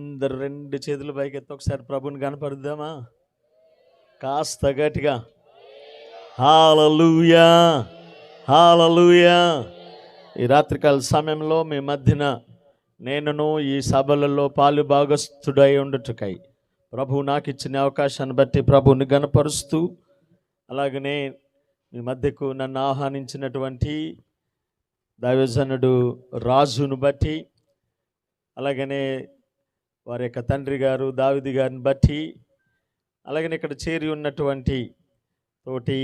అందరు రెండు చేతులు పైకెత్తి ఒకసారి ప్రభుని కనపడుద్దామా? కాస్త గట్టిగా హల్లెలూయా, హల్లెలూయా. ఈ రాత్రికాల సమయంలో మీ మధ్యన నేనును ఈ సభలలో పాలు భాగస్థుడై ఉండుటకై ప్రభువు నాకు ఇచ్చిన అవకాశాన్ని బట్టి ప్రభువుని గణపరుస్తూ, అలాగనే మీ మధ్యకు నన్ను ఆహ్వానించినటువంటి దైవజనుడు రాజును బట్టి, అలాగనే వారి యొక్క తండ్రి గారు దావీదు గారిని బట్టి, అలాగనే ఇక్కడ చేరి ఉన్నటువంటి తోటి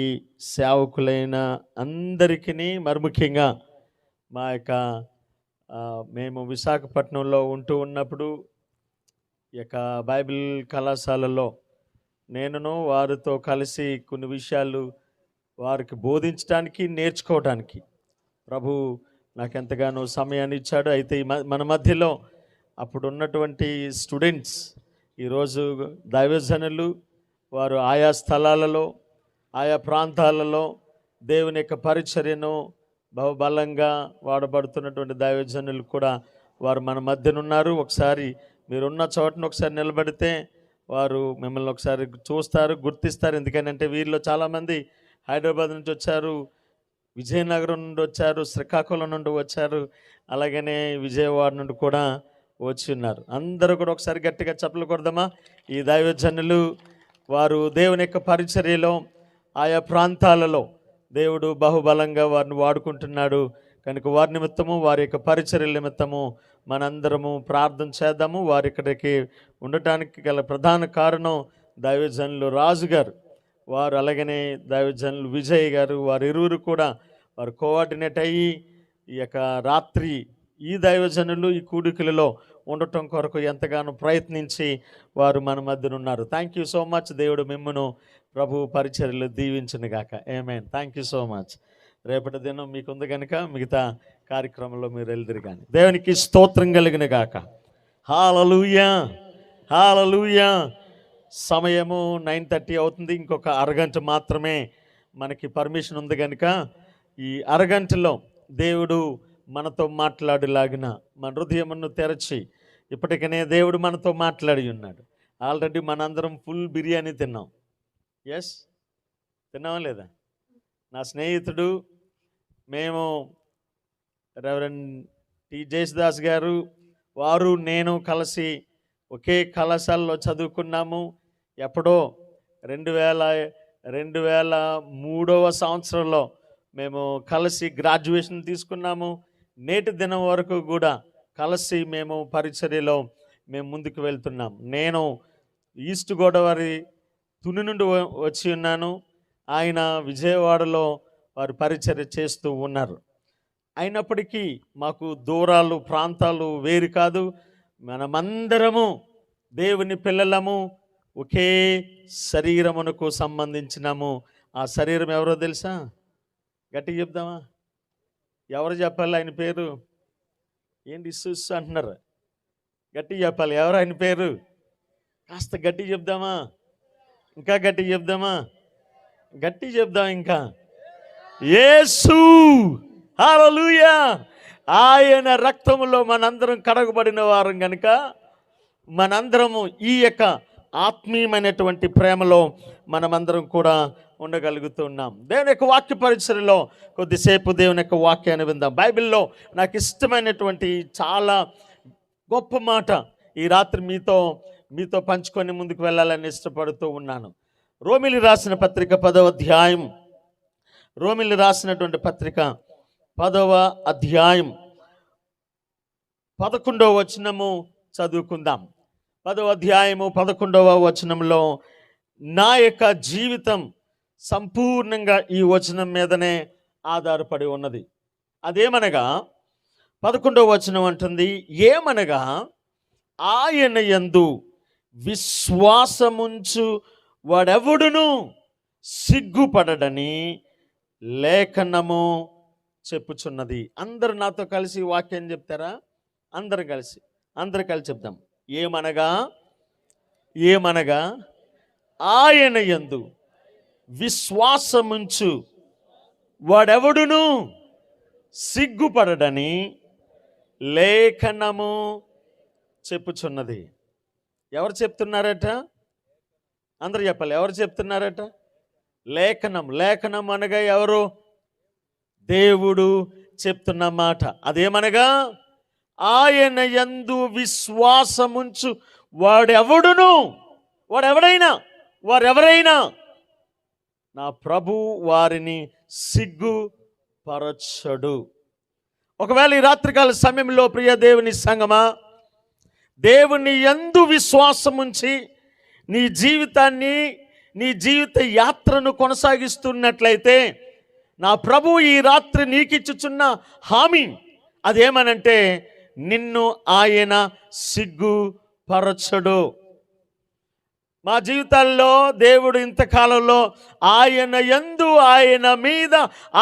సేవకులైన అందరికీ, మరి ముఖ్యంగా మా యొక్క మేము విశాఖపట్నంలో ఉంటూ ఉన్నప్పుడు ఈ యొక్క బైబిల్ కళాశాలలో నేనును వారితో కలిసి కొన్ని విషయాలు వారికి బోధించడానికి, నేర్చుకోవడానికి ప్రభు నాకు ఎంతగానో సమయాన్ని ఇచ్చాడు. అయితే మన మధ్యలో అప్పుడు ఉన్నటువంటి స్టూడెంట్స్ ఈరోజు దైవజనులు, వారు ఆయా స్థలాలలో ఆయా ప్రాంతాలలో దేవుని యొక్క పరిచర్యను బహుబలంగా వాడబడుతున్నటువంటి దైవజనులు కూడా వారు మన మధ్యనున్నారు. ఒకసారి మీరున్న చోటను ఒకసారి నిలబడితే వారు మిమ్మల్ని ఒకసారి చూస్తారు, గుర్తిస్తారు. ఎందుకంటే వీరిలో చాలామంది హైదరాబాద్ నుంచి వచ్చారు, విజయనగరం నుండి వచ్చారు, శ్రీకాకుళం నుండి వచ్చారు, అలాగనే విజయవాడ నుండి కూడా వచ్చి ఉన్నారు. అందరూ కూడా ఒకసారి గట్టిగా చప్పట్లు కొడదామా? ఈ దైవజనులు వారు దేవుని యొక్క పరిచర్యలో ఆయా ప్రాంతాలలో దేవుడు బహుబలంగా వారిని వాడుకుంటున్నాడు. కనుక వారి నిమిత్తము, వారి యొక్క పరిచర్యల నిమిత్తము మనందరము ప్రార్థన చేద్దాము. వారి ఇక్కడికి ఉండటానికి గల ప్రధాన కారణం దైవజనులు రాజు గారు, వారు అలాగనే దైవజనులు విజయ్ గారు, వారు ఇరువురు కూడా వారు కోఆర్డినేట్ అయ్యి ఈ యొక్క రాత్రి ఈ దైవజనులు ఈ కూడికలలో ఉండటం కొరకు ఎంతగానో ప్రయత్నించి వారు మన మధ్యన ఉన్నారు. Thank you so much. దేవుడు మిమ్మును ప్రభు పరిచర్యలు దీవించును గాక. ఆమేన్. Thank you so much. రేపటి దినం మీకుంది కనుక మిగతా కార్యక్రమంలో మీరు వెళ్దురు కానీ. దేవునికి స్తోత్రం కలిగిన గాక. హల్లెలూయా, హల్లెలూయా. సమయము 9:30 అవుతుంది. ఇంకొక అరగంట మాత్రమే మనకి పర్మిషన్ ఉంది కనుక ఈ అరగంటలో దేవుడు మనతో మాట్లాడేలాగిన మన హృదయమును తెరచి, ఇప్పటికనే దేవుడు మనతో మాట్లాడి ఉన్నాడు. ఆల్రెడీ మనందరం ఫుల్ బిర్యానీ తిన్నాం. ఎస్, తిన్నామా లేదా? నా స్నేహితుడు, మేము రెవరెండ్ టి జేసుదాస్ గారు, వారు నేను కలిసి ఒకే కళాశాలలో చదువుకున్నాము. ఎప్పుడో 2003వ సంవత్సరంలో మేము కలిసి గ్రాడ్యుయేషన్ తీసుకున్నాము. నేటి దినం వరకు కూడా కలిసి మేము పరిచర్యలో మేము ముందుకు వెళ్తున్నాం. నేను ఈస్ట్ గోదావరి తుని నుండి వచ్చి ఉన్నాను. ఆయన విజయవాడలో వారు పరిచర్య చేస్తూ ఉన్నారు. అయినప్పటికీ మాకు దూరాలు, ప్రాంతాలు వేరు కాదు. మనమందరము దేవుని పిల్లలము, ఒకే శరీరమునకు సంబంధించినము. ఆ శరీరం ఎవరో తెలుసా? గట్టిగా చెప్దామా? ఎవరు చెప్పాలి ఆయన పేరు? ఏంటి ఇస్సు అంటున్నారు? గట్టిగా చెప్పాలి. ఎవరు ఆయన పేరు? కాస్త గట్టిగా చెప్దామా? ఇంకా గట్టిగా చెప్దామా? గట్టిగా చెప్దాం ఇంకా. యేసు. హల్లెలూయా. ఆయన రక్తములో మనందరం కడగబడిన వారం కనుక మనందరము ఈ యొక్క ఆత్మీయమైనటువంటి ప్రేమలో మనమందరం కూడా ఉండగలుగుతున్నాం. దేవుని యొక్క వాక్య పరిచర్యలో కొద్దిసేపు దేవుని యొక్క వాక్యాన్ని విందాం. బైబిల్లో నాకు ఇష్టమైనటువంటి చాలా గొప్ప మాట ఈ రాత్రి మీతో పంచుకొని ముందుకు వెళ్ళాలని ఇష్టపడుతూ ఉన్నాను. రోమిలి రాసిన పత్రిక 10వ అధ్యాయం, రోమిలి రాసినటువంటి పత్రిక 10వ అధ్యాయం 11వ వచనము చదువుకుందాం. 10వ అధ్యాయము 11వ వచనంలో నా యొక్క జీవితం సంపూర్ణంగా ఈ వచనం మీదనే ఆధారపడి ఉన్నది. అదేమనగా 11వ వచనం అంటుంది, ఏమనగా ఆయన యందు విశ్వాసముంచు వాడెవడును సిగ్గుపడడని లేఖనము చెప్పుచున్నది. అందరు నాతో కలిసి వాక్యం చెప్తారా? అందరు కలిసి చెప్తాం. ఏమనగా ఆయన యందు విశ్వాసముంచు వాడెవడును సిగ్గుపడడని లేఖనము చెప్పుచున్నది. ఎవరు చెప్తున్నారట? అందరూ చెప్పాలి, ఎవరు చెప్తున్నారట? లేఖనం. లేఖనం అనగా ఎవరు? దేవుడు చెప్తున్న మాట. అదేమనగా, ఆయన యందు విశ్వాసముంచు వారెవరైనా నా ప్రభు వారిని సిగ్గుపరచడు. ఒకవేళ ఈ రాత్రికాల సమయంలో ప్రియ దేవుని సంగమా, దేవుని యందు విశ్వాసముంచి నీ జీవితాన్ని, నీ జీవిత యాత్రను కొనసాగిస్తున్నట్లయితే, నా ప్రభు ఈ రాత్రి నీకిచ్చుచున్న హామీ అదేమనంటే, నిన్ను ఆయన సిగ్గుపరచడు. మా జీవితాల్లో దేవుడు ఇంతకాలంలో ఆయన యందు, ఆయన మీద,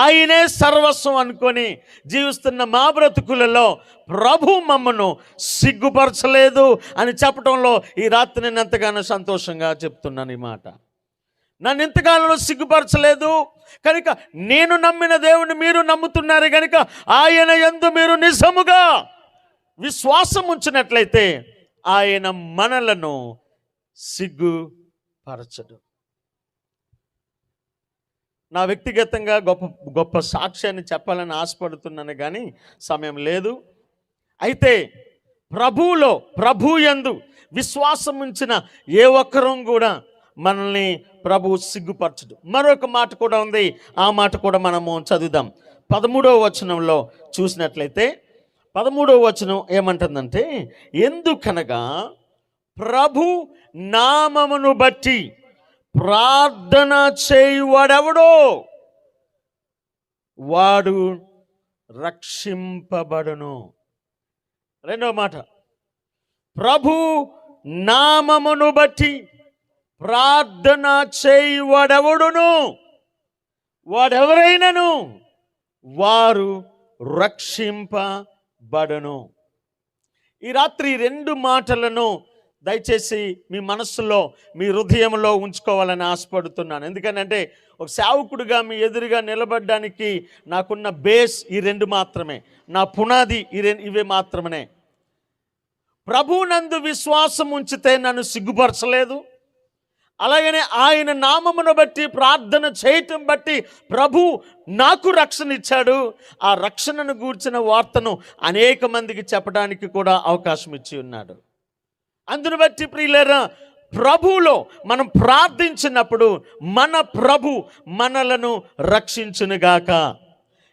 ఆయనే సర్వస్వం అనుకొని జీవిస్తున్న మా బ్రతుకులలో ప్రభు మమ్మను సిగ్గుపరచలేదు అని చెప్పడంలో ఈ రాత్రి నేను ఎంతగానో సంతోషంగా చెప్తున్నాను ఈ మాట. నన్ను ఇంతకాలంలో సిగ్గుపరచలేదు కనుక, నేను నమ్మిన దేవుని మీరు నమ్ముతున్నారు కనుక, ఆయన యందు మీరు నిజముగా విశ్వాసం ఉంచినట్లయితే ఆయన మనలను సిగ్గుపరచడు. నా వ్యక్తిగతంగా గొప్ప సాక్ష్యాన్ని చెప్పాలని ఆశపడుతున్నాను కానీ సమయం లేదు. అయితే ప్రభు యందు విశ్వాసం ఉంచిన ఏ ఒక్కరం కూడా మనల్ని ప్రభు సిగ్గుపరచడు. మరొక మాట కూడా ఉంది, ఆ మాట కూడా మనము చదువుదాం. 13వ వచనంలో చూసినట్లయితే 13వ వచనం ఏమంటుందంటే, ఎందుకనగా ప్రభు నామమును బట్టి ప్రార్థన చేయువాడెవడో వాడు రక్షింపబడును. రెండవ మాట, ప్రభు నామమును బట్టి ప్రార్థన చేయువాడెవడును, వాడెవరైనను వారు రక్షింపబడును. ఈ రాత్రి రెండు మాటలను దయచేసి మీ మనస్సులో, మీ హృదయంలో ఉంచుకోవాలని ఆశపడుతున్నాను. ఎందుకంటే ఒక సేవకుడిగా మీ ఎదురుగా నిలబడడానికి నాకున్న బేస్ ఈ రెండు మాత్రమే, నా పునాది ఇవే మాత్రమే. ప్రభునందు విశ్వాసం ఉంచితే నన్ను సిగ్గుపరచలేదు. అలాగనే ఆయన నామమును బట్టి ప్రార్థన చేయటం బట్టి ప్రభు నాకు రక్షణ ఇచ్చాడు. ఆ రక్షణను గూర్చిన వార్తను అనేక మందికి చెప్పడానికి కూడా అవకాశం ఇచ్చి ఉన్నాడు. అందును బట్టి ప్రియులారా, ప్రభువులో మనం ప్రార్థించినప్పుడు మన ప్రభు మనలను రక్షించునుగాక.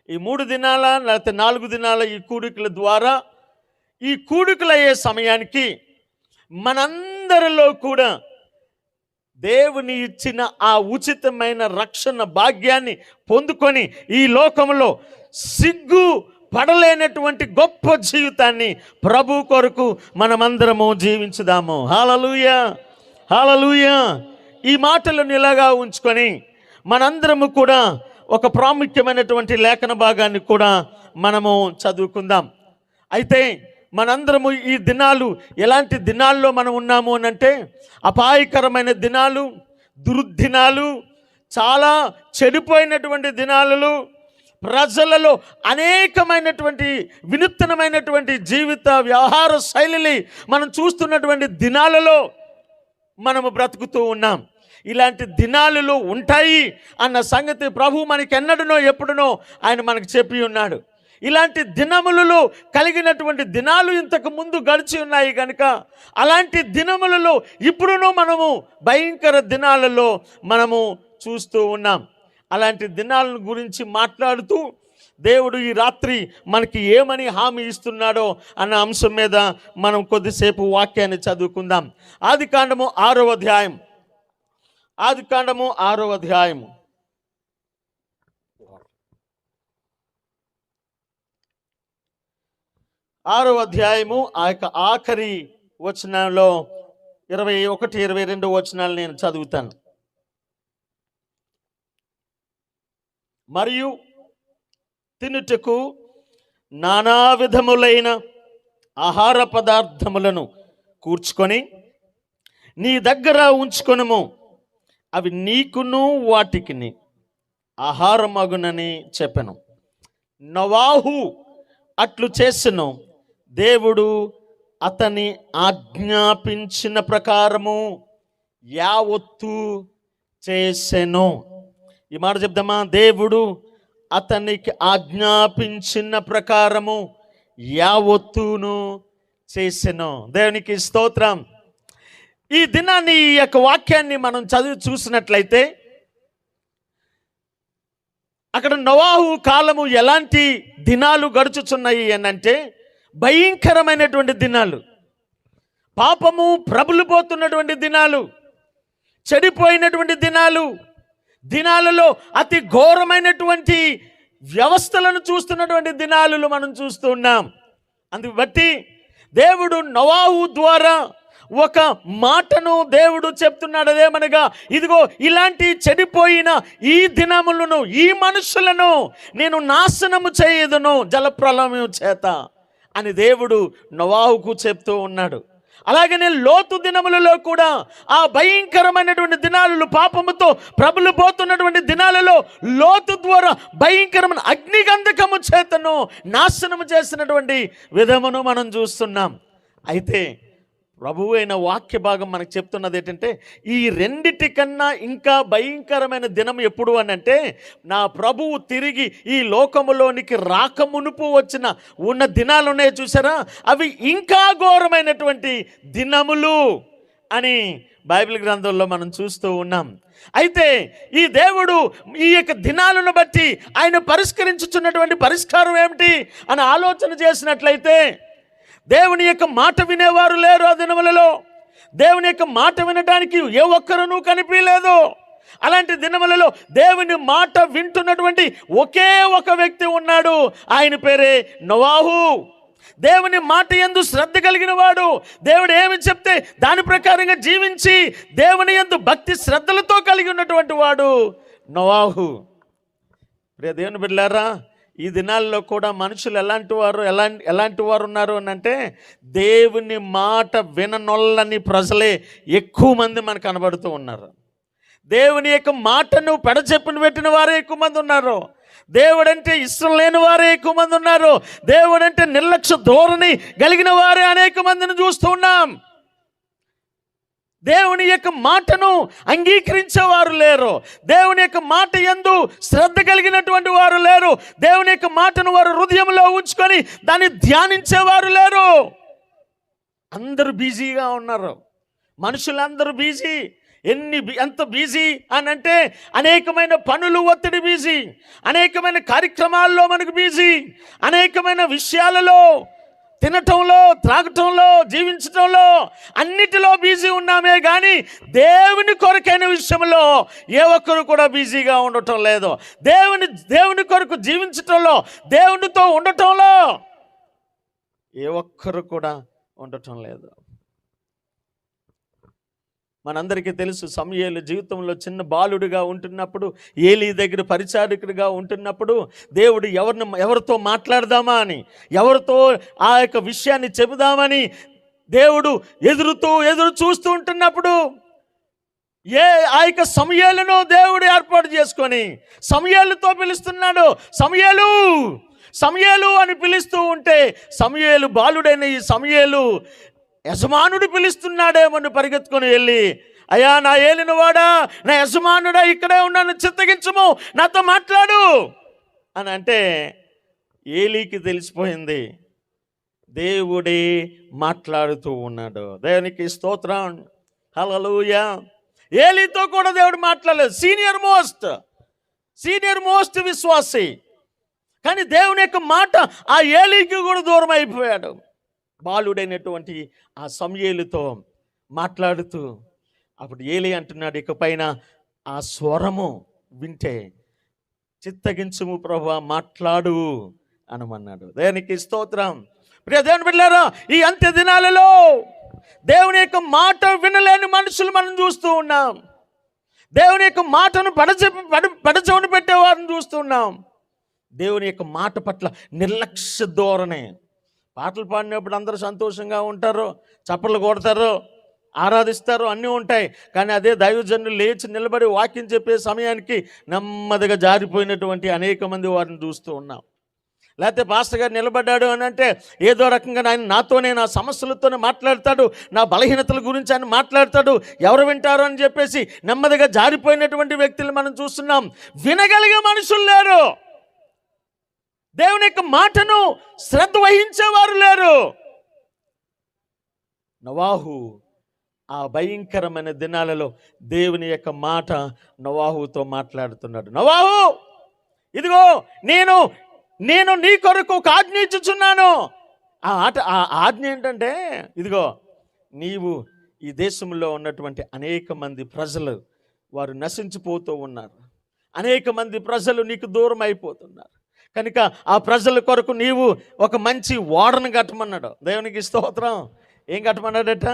ఈ 3 దినాల లేకపోతే 4 దినాల ఈ కూడికల ద్వారా, ఈ కూడికలయ్యే సమయానికి మనందరిలో కూడా దేవుని ఇచ్చిన ఆ ఉచితమైన రక్షణ భాగ్యాన్ని పొందుకొని ఈ లోకంలో సిగ్గు పడలేనటువంటి గొప్ప జీవితాన్ని ప్రభు కొరకు మనమందరము జీవించుదాము. హల్లెలూయా, హల్లెలూయా. ఈ మాటలను ఇలాగా ఉంచుకొని మనందరము కూడా ఒక ప్రాముఖ్యమైనటువంటి లేఖన భాగాన్ని కూడా మనము చదువుకుందాం. అయితే మనందరము ఈ దినాలు ఎలాంటి దినాల్లో మనం ఉన్నాము అనంటే, అపాయకరమైన దినాలు, దుర్దినాలు, చాలా చెడిపోయినటువంటి దినాలలో ప్రజలలో అనేకమైనటువంటి వినూత్నమైనటువంటి జీవిత వ్యవహార శైలిని మనం చూస్తున్నటువంటి దినాలలో మనము బ్రతుకుతూ ఉన్నాం. ఇలాంటి దినాలలో ఉంటాయి అన్న సంగతి ప్రభు మనకి ఎన్నడనో ఎప్పుడునో ఆయన మనకు చెప్పి ఉన్నాడు. ఇలాంటి దినములలో కలిగినటువంటి దినాలు ఇంతకు ముందు గడిచి ఉన్నాయి కనుక, అలాంటి దినములలో ఇప్పుడునో మనము భయంకర దినాలలో మనము చూస్తూ ఉన్నాం. అలాంటి దినాలను గురించి మాట్లాడుతూ దేవుడు ఈ రాత్రి మనకి ఏమని హామీ ఇస్తున్నాడో అన్న అంశం మీద మనం కొద్దిసేపు వాక్యాన్ని చదువుకుందాం. ఆదికాండము 6వ అధ్యాయం. ఆదికాండము 6వ అధ్యాయము 6వ అధ్యాయము ఆ యొక్క ఆఖరి వచనంలో 21, 22 వచనాలు నేను చదువుతాను. మరియు తినుటకు నానా విధములైన ఆహార పదార్థములను కూర్చుకొని నీ దగ్గర ఉంచుకొనుము, అవి నీకును వాటికిని ఆహారమగునని చెప్పెను. నోవాహు అట్లు చేసెను. దేవుడు అతని ఆజ్ఞాపించిన ప్రకారము యావత్తు చేసెను. ఈ మాట చెప్దామా? దేవుడు అతనికి ఆజ్ఞాపించిన ప్రకారము యావత్తును చేసెను. దేవునికి స్తోత్రం. ఈ దినాన్ని, ఈ యొక్క వాక్యాన్ని మనం చదివి చూసినట్లయితే అక్కడ నోవాహు కాలము ఎలాంటి దినాలు గడుచుచున్నాయి అనంటే భయంకరమైనటువంటి దినాలు, పాపము ప్రబలిపోతున్నటువంటి దినాలు, చెడిపోయినటువంటి దినాలలో అతి ఘోరమైనటువంటి వ్యవస్థలను చూస్తున్నటువంటి దినాలు మనం చూస్తూ ఉన్నాం. అందుకు బట్టి దేవుడు నోవాహు ద్వారా ఒక మాటను దేవుడు చెప్తున్నాడు. అదేమనగా, ఇదిగో ఇలాంటి చెడిపోయిన ఈ దినములను, ఈ మనుషులను నేను నాశనము చేయదును జలప్రలయం చేత అని దేవుడు నోవాహుకు చెప్తూ ఉన్నాడు. అలాగనే లోతు దినములలో కూడా ఆ భయంకరమైనటువంటి దినాలలో, పాపముతో ప్రబలిపోతున్నటువంటి దినాలలో లోతు ద్వారా భయంకరమైన అగ్నిగంధకము చేతను నాశనము చేసినటువంటి విధమును మనం చూస్తున్నాం. అయితే ప్రభువు అయిన వాక్య భాగం మనకు చెప్తున్నది ఏంటంటే, ఈ రెండిటికన్నా ఇంకా భయంకరమైన దినం ఎప్పుడు అని అంటే, నా ప్రభువు తిరిగి ఈ లోకములోనికి రాకమునుపు ఉన్న దినాలు ఉన్నాయి చూసారా, అవి ఇంకా ఘోరమైనటువంటి దినములు అని బైబిల్ గ్రంథంలో మనం చూస్తూ ఉన్నాం. అయితే ఈ దేవుడు ఈ యొక్క దినాలను బట్టి ఆయన పరిష్కరించుచున్నటువంటి పరిష్కారం ఏమిటి అని ఆలోచన చేసినట్లయితే, దేవుని యొక్క మాట వినేవారు లేరు. ఆ దినములలో దేవుని యొక్క మాట వినడానికి ఏ ఒక్కరూ కనిపించలేదు. అలాంటి దినములలో దేవుని మాట వింటున్నటువంటి ఒకే ఒక వ్యక్తి ఉన్నాడు. ఆయన పేరే నోవాహు. దేవుని మాట యందు శ్రద్ధ కలిగిన వాడు, దేవుడు ఏమి చెప్తే దాని ప్రకారంగా జీవించి దేవుని యందు భక్తి శ్రద్ధలతో కలిగి ఉన్నటువంటి వాడు నోవాహు. ప్రియ దేవుని బిడ్డలారా, ఈ దినాల్లో కూడా మనుషులు ఎలాంటి వారు ఉన్నారు అని అంటే, దేవుని మాట విననొల్లని ప్రజలే ఎక్కువ మంది మనకు కనబడుతూ ఉన్నారు. దేవుని యొక్క మాటను పెడచెప్పును పెట్టిన వారే ఎక్కువ మంది ఉన్నారు. దేవుడంటే ఇష్టం లేని వారే ఎక్కువ మంది ఉన్నారు. దేవుడంటే నిర్లక్ష్య ధోరణి కలిగిన వారే అనేక మందిని చూస్తూ ఉన్నాం. దేవుని యొక్క మాటను అంగీకరించేవారు లేరు. దేవుని యొక్క మాట యందు శ్రద్ధ కలిగినటువంటి వారు లేరు. దేవుని యొక్క మాటను వారు హృదయంలో ఉంచుకొని దాన్ని ధ్యానించేవారు లేరు. అందరూ బిజీగా ఉన్నారు. మనుషులందరూ బిజీ. ఎంత బిజీ అని అంటే, అనేకమైన పనులు, ఒత్తిడి బిజీ, అనేకమైన కార్యక్రమాల్లో మనకు బిజీ, అనేకమైన విషయాలలో, తినటంలో, త్రాగటంలో, జీవించటంలో, అన్నిటిలో బిజీ ఉన్నామే కానీ దేవుని కొరకైన విషయంలో ఏ ఒక్కరు కూడా బిజీగా ఉండటం లేదు. దేవుని కొరకు జీవించటంలో, దేవునితో ఉండటంలో ఏ ఒక్కరు కూడా ఉండటం లేదు. మనందరికీ తెలుసు, సమూయేలు జీవితంలో చిన్న బాలుడిగా ఉంటున్నప్పుడు, ఏలీ దగ్గర పరిచారకుడిగా ఉంటున్నప్పుడు, దేవుడు ఎవరితో మాట్లాడదామా అని, ఎవరితో ఆ యొక్క విషయాన్ని చెబుదామని దేవుడు ఎదురు చూస్తూ ఉంటున్నప్పుడు, ఆ యొక్క సమూయేలును దేవుడు ఏర్పాటు చేసుకొని సమూయేలుతో పిలుస్తున్నాడు. సమూయేలు అని పిలుస్తూ ఉంటే, సమూయేలు బాలుడైన ఈ సమూయేలు యజమానుడు పిలుస్తున్నాడేమని పరిగెత్తుకొని వెళ్ళి, అయ్యా నా ఏలినవాడా, నా యజమానుడా, ఇక్కడే ఉన్నాను, చిత్తగించము, నాతో మాట్లాడు అని అంటే, ఏలీకి తెలిసిపోయింది దేవుడే మాట్లాడుతూ ఉన్నాడు. దేవునికి స్తోత్రం, హల్లెలూయా. ఏలీతో కూడా దేవుడు మాట్లాడలేదు. సీనియర్ మోస్ట్ విశ్వాసి. కానీ దేవుని యొక్క మాట ఆ ఏలీకి కూడా దూరం అయిపోయాడు. బాలుడైనటువంటి ఆ సమూయేలుతో మాట్లాడుతూ, అప్పుడు ఏలీ అంటున్నాడు, ఇకపైన ఆ స్వరము వింటే చిత్తగించుము ప్రభువా, మాట్లాడు అనమన్నాడు. దేవునికి స్తోత్రం. ప్రియ దేవుని బిడ్డలారా, ఈ అంత్య దినాలలో దేవుని యొక్క మాట వినలేని మనుషులు మనం చూస్తూ ఉన్నాం. దేవుని యొక్క మాటను పడచెవిన పెట్టేవారిని చూస్తున్నాం. దేవుని యొక్క మాట పట్ల నిర్లక్ష్య ధోరణి. పాటలు పాడినప్పుడు అందరూ సంతోషంగా ఉంటారు, చప్పట్లు కొడతారు, ఆరాధిస్తారు, అన్నీ ఉంటాయి. కానీ అదే దైవజనులు లేచి నిలబడి వాక్యం చెప్పే సమయానికి నెమ్మదిగా జారిపోయినటువంటి అనేక మంది వారిని చూస్తూ ఉన్నాం. లేకపోతే పాస్టర్ గారు నిలబడ్డాడు అని అంటే ఏదో రకంగా ఆయన నాతోనే, నా సమస్యలతోనే మాట్లాడతాడు, నా బలహీనతల గురించి ఆయన మాట్లాడతాడు, ఎవరు వింటారు అని చెప్పేసి నెమ్మదిగా జారిపోయినటువంటి వ్యక్తులు మనం చూస్తున్నాం. వినగలిగే మనుషులు లేరు, దేవుని యొక్క మాటను శ్రద్ధ వహించేవారు లేరు. నోవాహు ఆ భయంకరమైన దినాలలో దేవుని యొక్క మాట నోవాహుతో మాట్లాడుతున్నాడు. నోవాహు, ఇదిగో నేను నీ కొరకు ఒక ఆజ్ఞ ఇచ్చుచున్నాను. ఆ ఆజ్ఞ ఏంటంటే, ఇదిగో నీవు ఈ దేశంలో ఉన్నటువంటి అనేక మంది ప్రజలు వారు నశించిపోతూ ఉన్నారు, అనేక మంది ప్రజలు నీకు దూరం అయిపోతున్నారు కనుక ఆ ప్రజల కొరకు నీవు ఒక మంచి ఓడను కట్టమన్నాడు. దేవునికి స్తోత్రం. ఏం కట్టమన్నాడట?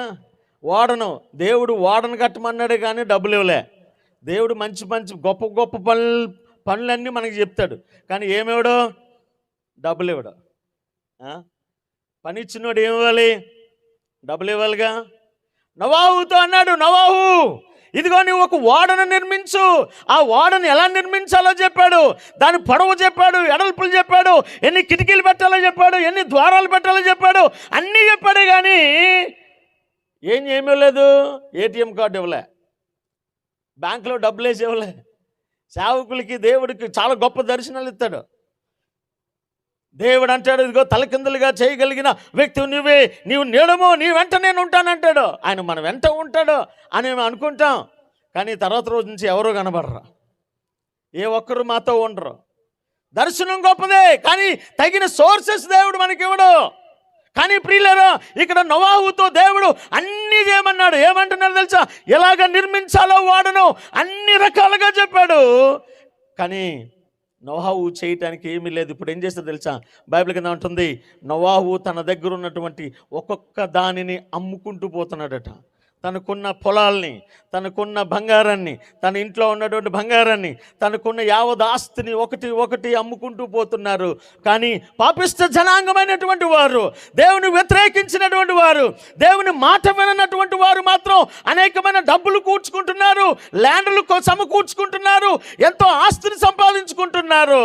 ఓడను. దేవుడు ఓడను కట్టమన్నాడే కానీ డబ్బులు ఇవ్వలే. దేవుడు మంచి మంచి గొప్ప గొప్ప పనులన్నీ మనకి చెప్తాడు, కానీ ఏమివ్వడు? డబ్బులు ఇవ్వడు. పని ఇచ్చినోడు ఏమివ్వాలి? డబ్బులు ఇవ్వాలిగా. నోవాహుతో అన్నాడు, నోవాహు, ఇదిగో నువ్వు ఒక ఓడను నిర్మించు. ఆ ఓడను ఎలా నిర్మించాలో చెప్పాడు, దాని పొడవు చెప్పాడు, ఎడల్పులు చెప్పాడు, ఎన్ని కిటికీలు పెట్టాలో చెప్పాడు, ఎన్ని ద్వారాలు పెట్టాలో చెప్పాడు, అన్నీ చెప్పాడు. కానీ ఏమీ లేదు. ఏటీఎం కార్డు ఇవ్వలే, బ్యాంకులో డబ్బులు వేసి ఇవ్వలే. సేవకులకి దేవుడికి చాలా గొప్ప దర్శనాలు ఇస్తాడు. దేవుడు అంటాడు, ఇదిగో తలకిందులుగా చేయగలిగిన వ్యక్తి నీవు నీడము, నీ వెంట నేను ఉంటానంటాడు. ఆయన మన వెంట ఉంటాడు అని మేము అనుకుంటాం, కానీ తర్వాత రోజు నుంచి ఎవరో కనబడరు, ఏ ఒక్కరు మాతో ఉండరు. దర్శనం గొప్పదే, కానీ తగిన సోర్సెస్ దేవుడు మనకి ఇవ్వడు. కానీ ప్రియులారా, ఇక్కడ నోవాహుతో దేవుడు అన్నీ చేయమన్నాడు. ఏమంటున్నాడు తెలుసా? ఎలాగ నిర్మించాలో వాడను అన్ని రకాలుగా చెప్పాడు. కానీ నోవాహు చేయటానికి ఏమీ లేదు. ఇప్పుడు ఏం చేస్తాడు తెలుసా? బైబిల్ కింద ఉంటుంది, నోవాహు తన దగ్గర ఉన్నటువంటి ఒక్కొక్క దానిని అమ్ముకుంటూ పోతున్నాడట. తనకున్న పొలాల్ని, తనకున్న బంగారాన్ని, తన ఇంట్లో ఉన్నటువంటి బంగారాన్ని, తనకున్న యావత్ ఆస్తిని ఒకటి అమ్ముకుంటూ పోతున్నారు. కానీ పాపిష్ట జనాంగమైనటువంటి వారు, దేవుని వ్యతిరేకించినటువంటి వారు, దేవుని మాట విననటువంటి వారు మాత్రం అనేకమైన డబ్బులు కూర్చుకుంటున్నారు, ల్యాండ్లు సమకూర్చుకుంటున్నారు, ఎంతో ఆస్తిని సంపాదించుకుంటున్నారు.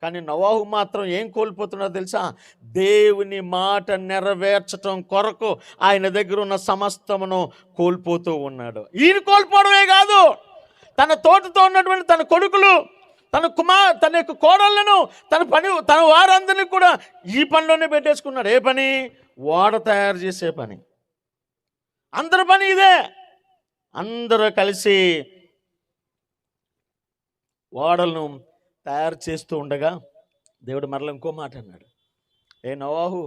కానీ నోవాహు మాత్రం ఏం కోల్పోతున్నారో తెలుసా? దేవుని మాట నెరవేర్చటం కొరకు ఆయన దగ్గర ఉన్న సమస్తమును కోల్పోతూ ఉన్నాడు. ఈయన కోల్పోవడమే కాదు, తన తోటతో ఉన్నటువంటి తన కొడుకులు, తన యొక్క కోడళ్లను, తన వారందరినీ కూడా ఈ పనిలోనే పెట్టేసుకున్నాడు. ఏ పని? ఓడ తయారు చేసే పని. అందరి పని ఇదే. అందరూ కలిసి ఓడలను తయారు చేస్తూ ఉండగా దేవుడు మరలా ఇంకో మాట అన్నాడు. ఏ నోవాహు,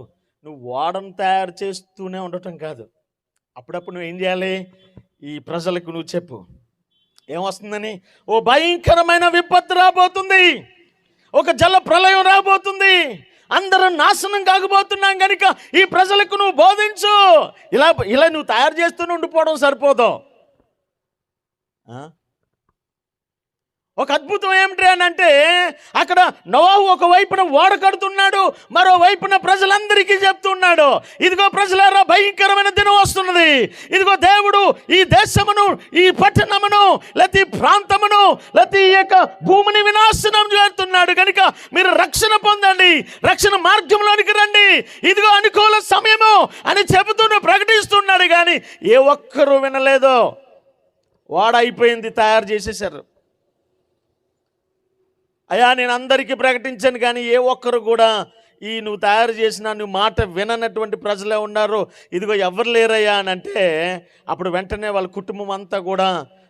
నువ్వు ఓడను తయారు చేస్తూనే ఉండటం కాదు, అప్పుడప్పుడు నువ్వు ఏం చేయాలి? ఈ ప్రజలకు నువ్వు చెప్పు ఏమొస్తుందని. ఓ భయంకరమైన విపత్తు రాబోతుంది, ఒక జల ప్రళయం రాబోతుంది, అందరం నాశనం కాకపోతున్నాం కనుక ఈ ప్రజలకు నువ్వు బోధించు. ఇలా నువ్వు తయారు చేస్తూనే ఉండిపోవడం సరిపోదు. ఒక అద్భుతం ఏమిటి అని అంటే, అక్కడ నోవాహు ఒక వైపున ఓడ కడుతున్నాడు, మరో వైపున ప్రజలందరికీ చెప్తున్నాడు, ఇదిగో ప్రజలారా, భయంకరమైన దినం వస్తున్నది. ఇదిగో దేవుడు ఈ దేశమును, ఈ పట్టణమును, లేకపోతే ఈ ప్రాంతమును, లేకపోతే ఈ యొక్క భూమిని వినాశనం చేస్తున్నాడు కనుక మీరు రక్షణ పొందండి, రక్షణ మార్గంలోనికి రండి, ఇదిగో అనుకూల సమయము అని చెబుతూ ప్రకటిస్తున్నాడు. కానీ ఏ ఒక్కరూ వినలేదు. ఓడ అయిపోయింది, తయారు చేసేసారు. అయ్యా నేను అందరికీ ప్రకటించాను, కానీ ఏ ఒక్కరు కూడా నువ్వు తయారు చేసిన నువ్వు మాట విననటువంటి ప్రజలే ఉన్నారు. ఇదిగో ఎవరు లేరయ్యా అని అంటే, అప్పుడు వెంటనే వాళ్ళ కుటుంబం అంతా కూడా,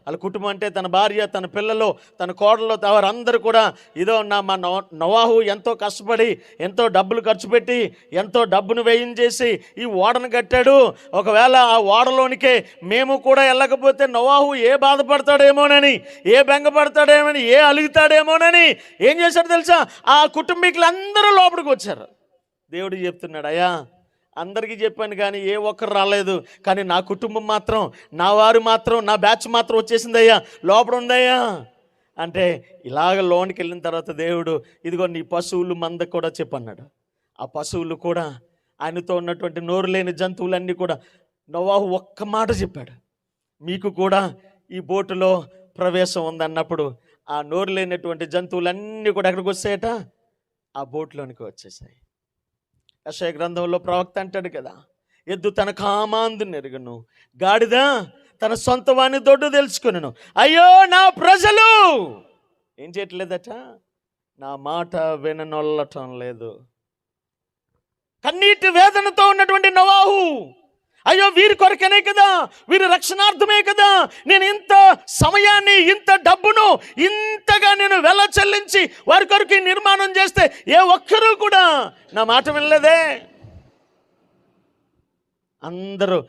వాళ్ళ కుటుంబం అంటే తన భార్య, తన పిల్లలు, తన కోడలు, వారందరూ కూడా, ఇదో మా నోవాహు ఎంతో కష్టపడి, ఎంతో డబ్బులు ఖర్చు పెట్టి, ఎంతో డబ్బును వేయించేసి ఈ ఓడను కట్టాడు. ఒకవేళ ఆ ఓడలోనికే మేము కూడా వెళ్ళకపోతే నోవాహు ఏ బాధపడతాడేమోనని, ఏ బెంగపడతాడేమోనని, ఏ అలుగుతాడేమోనని ఏం చేశాడు తెలుసా? ఆ కుటుంబీకులందరూ లోపలికి వచ్చారు. దేవుడు చెప్తున్నాడు, అయ్యా అందరికీ చెప్పాను కానీ ఏ ఒక్కరు రాలేదు, కానీ నా కుటుంబం మాత్రం, నా వారు మాత్రం, నా బ్యాచ్ మాత్రం వచ్చేసిందయ్యా, లోపల ఉందయ్యా అంటే. ఇలాగ లోనికి వెళ్ళిన తర్వాత దేవుడు, ఇదిగో నీ పశువులు మంద కూడా చెప్పన్నాడు. ఆ పశువులు కూడా, ఆయనతో ఉన్నటువంటి నోరు లేని జంతువులన్నీ కూడా, నోవాహు ఒక్క మాట చెప్పాడు, మీకు కూడా ఈ బోటులో ప్రవేశం ఉందన్నప్పుడు ఆ నోరు లేనటువంటి జంతువులన్నీ కూడా ఎక్కడికి వస్తాయట? ఆ బోట్లోనికి వచ్చేసాయి. యెషయా గ్రంథంలో ప్రవక్త అంటాడు కదా, ఎద్దు తన కామాందు నెరుగును, గాడిద తన సొంత వాని దొడ్డు తెలుసుకును. అయ్యో నా ప్రజలు ఏం చేయట్లేదట, నా మాట విననొల్లటం లేదు. కన్నీటి వేదనతో ఉన్నటువంటి నోవాహు, అయ్యో వీరి కొరకనే కదా, వీరి రక్షణార్థమే కదా నేను ఇంత సమయాన్ని, ఇంత డబ్బును ఇంతగా నేను వెల చెల్లించి వారి కొరకు నిర్మాణం చేస్తే ఏ ఒక్కరూ కూడా నా మాట వినలేదే. అందరూ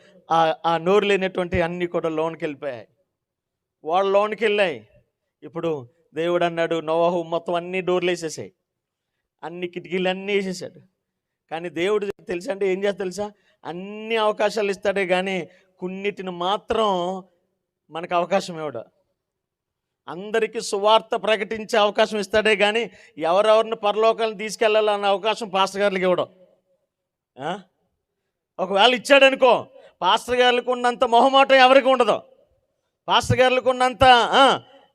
ఆ నోరు లేనటువంటి అన్నీ కూడా లోనికి వెళ్ళిపోయాయి, వాళ్ళ లోనికి వెళ్ళాయి. ఇప్పుడు దేవుడు అన్నాడు, నోవాహు మొత్తం అన్ని డోర్లు వేసేసాయి, అన్ని కిటికీలు అన్నీ వేసేసాడు. కానీ దేవుడు తెలుసా అంటే ఏం చేస్తా తెలుసా, అన్ని అవకాశాలు ఇస్తాడే కానీ కొన్నిటిని మాత్రం మనకు అవకాశం ఇవ్వడు. అందరికీ సువార్త ప్రకటించే అవకాశం ఇస్తాడే కానీ ఎవరెవరిని పరలోకాలను తీసుకెళ్ళాలన్న అవకాశం పాస్టర్ గారికి ఇవ్వడం. ఒకవేళ ఇచ్చాడనుకో, పాస్టర్ గారికి ఉన్నంత మొహమాటం ఎవరికి ఉండదు. పాస్టర్ గారికి ఉన్నంత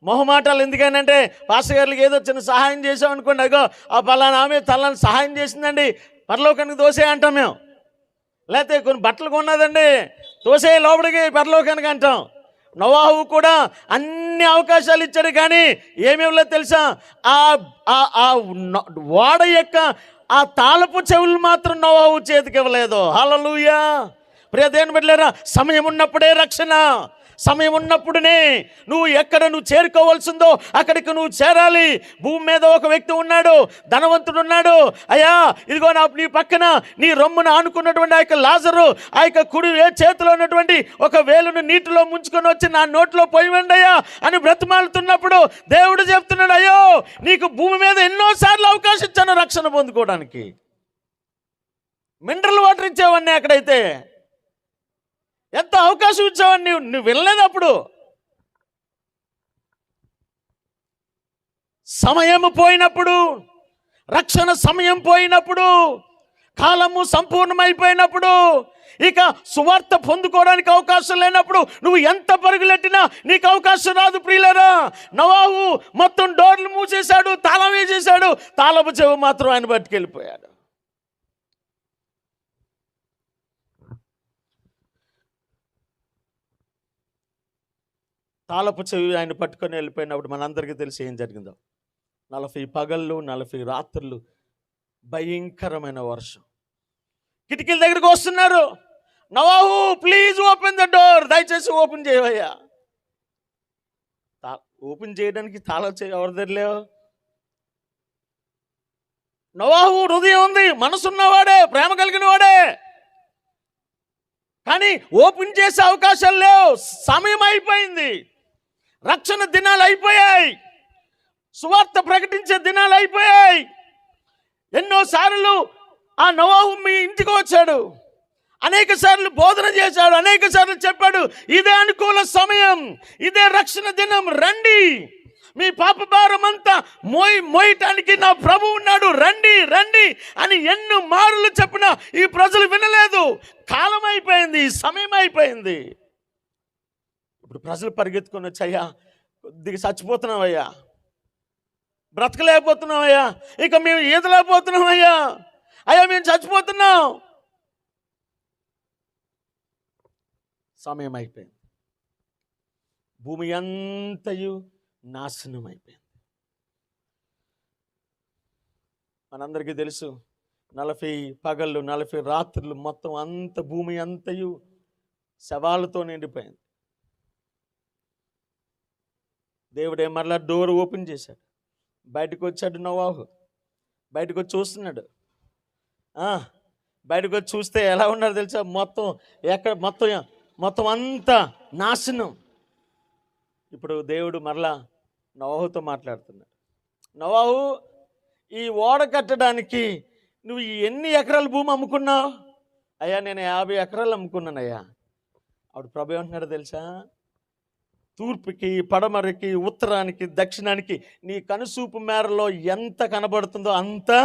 మొహమాటాలు ఎందుకనంటే, పాస్టర్ గారికి ఏదో చిన్న సహాయం చేసామనుకోండి, అగో ఆ పలానా ఆమె తలని సహాయం చేసిందండి, పరలోకానికి దోసే అంటాం మేము. లేకపోతే కొన్ని బట్టలు కొన్నదండి, తోసే లోపలికి పరలోకానికి అంటాం. నోవాహు కూడా అన్ని అవకాశాలు ఇచ్చాడు కానీ ఏమేమిలో తెలుసా, ఆ ఓడ యొక్క ఆ తాళపు చెవులు మాత్రం నోవాహు చేతికి ఇవ్వలేదు. హల్లెలూయా. ప్రియ దేవుని బిడ్డలారా, సమయం ఉన్నప్పుడే రక్షణ, సమయం ఉన్నప్పుడునే నువ్వు చేరుకోవాల్సిందో అక్కడికి నువ్వు చేరాలి. భూమి మీద ఒక వ్యక్తి ఉన్నాడు, ధనవంతుడు ఉన్నాడు. అయ్యా ఇదిగో నీ పక్కన నీ రొమ్మును ఆనుకున్నటువంటి ఆ యొక్క లాజరు ఆ యొక్క కుడి చేతిలో ఉన్నటువంటి ఒక వేలును నీటిలో ముంచుకొని వచ్చి నా నోట్లో పోయివండి అయ్యా అని బ్రతిమాలుతున్నప్పుడు దేవుడు చెప్తున్నాడు, అయ్యో నీకు భూమి మీద ఎన్నోసార్లు అవకాశం ఇచ్చాను రక్షణ పొందుకోవడానికి. మినరల్ వాటర్ ఇచ్చేవన్నీ అక్కడైతే ఎంత అవకాశం ఇచ్చావని నువ్వు వినలేదు. అప్పుడు సమయం పోయినప్పుడు, రక్షణ సమయం పోయినప్పుడు, కాలము సంపూర్ణమైపోయినప్పుడు, ఇక సువార్త పొందుకోవడానికి అవకాశం లేనప్పుడు నువ్వు ఎంత పరుగులెట్టినా నీకు అవకాశం రాదు. ప్రియులారా, నోవాహు మొత్తం డోర్లు మూసేశాడు, తాళం వేసేశాడు, తాళపు చెవు మాత్రం ఆయన పట్టుకెళ్ళిపోయాడు. తాళపు చెవి ఆయన పట్టుకొని వెళ్ళిపోయినప్పుడు మనందరికీ తెలిసి ఏం జరిగిందో. 40 పగళ్ళు 40 రాత్రులు భయంకరమైన వర్షం. కిటికీల దగ్గరికి వస్తున్నారు, నోవాహు ప్లీజ్ ఓపెన్ ద డోర్, దయచేసి ఓపెన్ చేయవయ్యా. ఓపెన్ చేయడానికి తాళం చెవి ఎవరి దగ్గర లేవు. నోవాహు హృదయం ఉంది, మనసున్నవాడే, ప్రేమ కలిగిన వాడే, కానీ ఓపెన్ చేసే అవకాశాలు లేవు. సమయం అయిపోయింది, రక్షణ దినాలు అయిపోయాయి, సువార్త ప్రకటించే దినాలు అయిపోయాయి. ఎన్నోసార్లు ఆ నోవాహు మీ ఇంటికి వచ్చాడు, అనేక సార్లు బోధన చేశాడు, అనేక సార్లు చెప్పాడు, ఇదే అనుకూల సమయం, ఇదే రక్షణ దినం, రండి మీ పాప భారం అంతా మోయటానికి నా ప్రభు ఉన్నాడు, రండి రండి అని ఎన్నో మారులు చెప్పినా ఈ ప్రజలు వినలేదు. కాలం అయిపోయింది, సమయం అయిపోయింది. ఇప్పుడు ప్రజలు పరిగెత్తుకొని వచ్చి, అయ్యా కొద్దిగా చచ్చిపోతున్నామయ్యా, బ్రతకలేకపోతున్నామయ్యా, ఇక మేము ఈదలేకపోతున్నామయ్యా, అయ్యా మేము చచ్చిపోతున్నాం. సమయం అయిపోయింది, భూమి అంతయు నాశనం అయిపోయింది. మనందరికీ తెలుసు, 40 పగళ్ళు 40 రాత్రులు మొత్తం అంత భూమి అంతయు శవాలతో నిండిపోయింది. దేవుడే మరలా డోర్ ఓపెన్ చేశాడు, బయటకు వచ్చాడు నోవాహు. బయటకు వచ్చి చూస్తున్నాడు. బయటకు వచ్చి చూస్తే ఎలా ఉన్నాడు తెలుసా, మొత్తం అంతా నాశనం. ఇప్పుడు దేవుడు మరలా నోవాహుతో మాట్లాడుతున్నాడు. నోవాహు, ఈ ఓడ కట్టడానికి నువ్వు ఎన్ని ఎకరాల భూమి అమ్ముకున్నావు? అయ్యా నేను 50 ఎకరాలు అమ్ముకున్నాను అయ్యా. అప్పుడు ప్రభు ఏమంటున్నాడు తెలుసా, తూర్పుకి, పడమరకి, ఉత్తరానికి, దక్షిణానికి నీ కనుసూపు మేరలో ఎంత కనబడుతుందో అంతా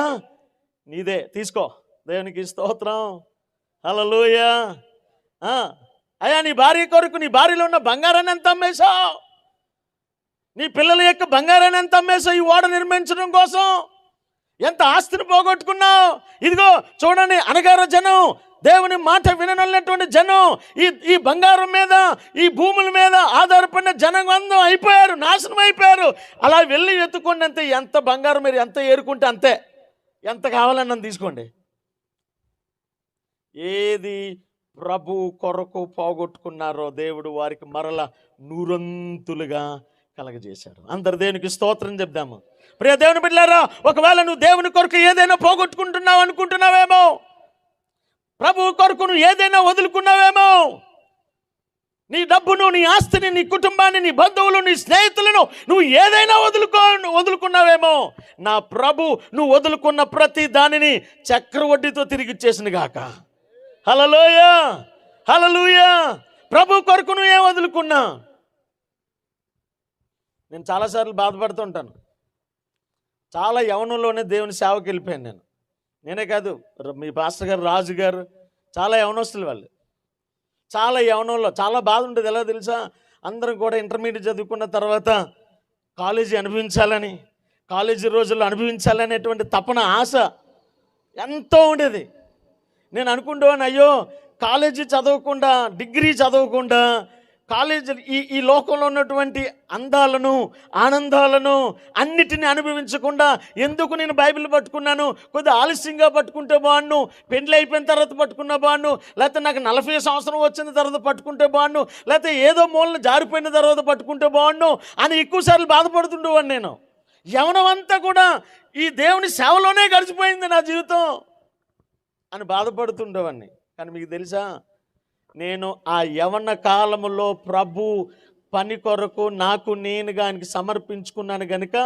నీదే, తీసుకో. దేవునికి స్తోత్రం, హల్లెలూయా. అయ్యా నీ భార్య కొరకు, నీ భార్యలో ఉన్న బంగారాన్ని ఎంత అమ్మేశావు? నీ పిల్లల యొక్క బంగారాన్ని ఎంత అమ్మేశావు ఈ ఓడ నిర్మించడం కోసం? ఎంత ఆస్తిని పోగొట్టుకున్నావు. ఇదిగో చూడండి, అనగార జనం, దేవుని మాట విననటువంటి జనం, ఈ బంగారం మీద, ఈ భూముల మీద ఆధారపడిన జనం అందం అయిపోయారు, నాశనం అయిపోయారు. అలా వెళ్ళి ఎత్తుకోండి అంతే. ఎంత బంగారం మీరు ఎంత ఏరుకుంటే అంతే, ఎంత కావాలన్నా తీసుకోండి. ఏది ప్రభు కొరకు పోగొట్టుకున్నారో దేవుడు వారికి మరల నూరంతులుగా కలగజేశాడు. అందరు దేవునికి స్తోత్రం చెప్దాము. ప్రియ దేవుని బిడ్డలారా, ఒకవేళ నువ్వు దేవుని కొరకు ఏదైనా పోగొట్టుకుంటున్నావు అనుకుంటున్నావేమో, ప్రభు కొరకు నువ్వు ఏదైనా వదులుకున్నావేమో, నీ డబ్బును, నీ ఆస్తిని, నీ కుటుంబాన్ని, నీ బంధువులు, నీ స్నేహితులను నువ్వు ఏదైనా వదులుకున్నావేమో, నా ప్రభు నువ్వు వదులుకున్న ప్రతి దానిని చక్రవడ్డీతో తిరిగి ఇచ్చేసిన గాక. హల్లెలూయా, హల్లెలూయా. ప్రభు కొరకు నువ్వు ఏం వదులుకున్నా. నేను చాలాసార్లు బాధపడుతుంటాను. చాలా యవనంలోనే దేవుని సేవకి వెళ్ళిపోయాను నేనే కాదు, మీ పాస్టర్ గారు, రాజు గారు, చాలా యవనస్తులు వాళ్ళు. చాలా యవనంలో చాలా బాధ ఉంటుంది. ఎలా తెలుసా, అందరం కూడా ఇంటర్మీడియట్ చదువుకున్న తర్వాత కాలేజీ అనుభవించాలని, కాలేజీ రోజుల్లో అనుభవించాలనేటువంటి తపన, ఆశ ఎంతో ఉండేది. నేను అనుకుంటాను, అయ్యో కాలేజీ చదవకుండా, డిగ్రీ చదవకుండా, కాలేజీ ఈ లోకంలో ఉన్నటువంటి అందాలను, ఆనందాలను అన్నిటిని అనుభవించకుండా ఎందుకు నేను బైబిల్ పట్టుకున్నాను, కొద్దిగా ఆలస్యంగా పట్టుకుంటే బాగుండు, పెండ్లి అయిపోయిన తర్వాత పట్టుకున్న బాగుండు, లేకపోతే నాకు 40 సంవత్సరం వచ్చిన తర్వాత పట్టుకుంటే బాగుండు, లేకపోతే ఏదో మూలన జారిపోయిన తర్వాత పట్టుకుంటే బాగుండు అని ఎక్కువసార్లు బాధపడుతుండేవాడిని నేను. యవనం అంతా కూడా ఈ దేవుని సేవలోనే గడిచిపోయింది నా జీవితం అని బాధపడుతుండేవాడిని. కానీ మీకు తెలుసా, నేను ఆ యవన కాలములో ప్రభు పని కొరకు నాకు నేనుగా ఆయనకి సమర్పించుకున్నాను కనుక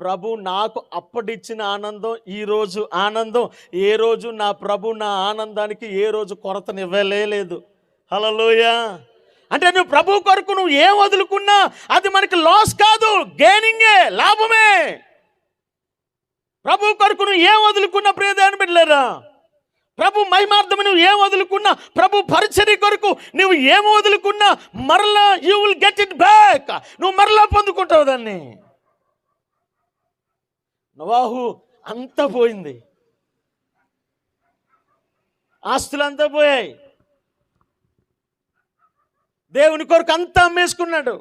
ప్రభు నాకు అప్పటిచ్చిన ఆనందం, ఈరోజు ఆనందం, ఏ రోజు నా ప్రభు నా ఆనందానికి ఏ రోజు కొరతనివ్వలేదు. హల్లెలూయా. అంటే నువ్వు ప్రభు కొరకు నువ్వు ఏం వదులుకున్నా అది మనకి లాస్ కాదు, గెయినింగే, లాభమే. ప్రభు కొరకు నువ్వు ఏం వదులుకున్నా ప్రియ దేవుని బిడ్డలారా, ప్రభు మహిమార్థము నువ్వు ఏం వదులుకున్నా, ప్రభు పరిచర్య కొరకు నువ్వు ఏం వదులుకున్నా మరలా you will get it back. నువ్వు మరలా పొందుకుంటావు దాన్ని. నోవాహు అంతా పోయింది, ఆస్తులంతా పోయాయి, దేవుని కొరకు అంతా అమ్మేసుకున్నాడు,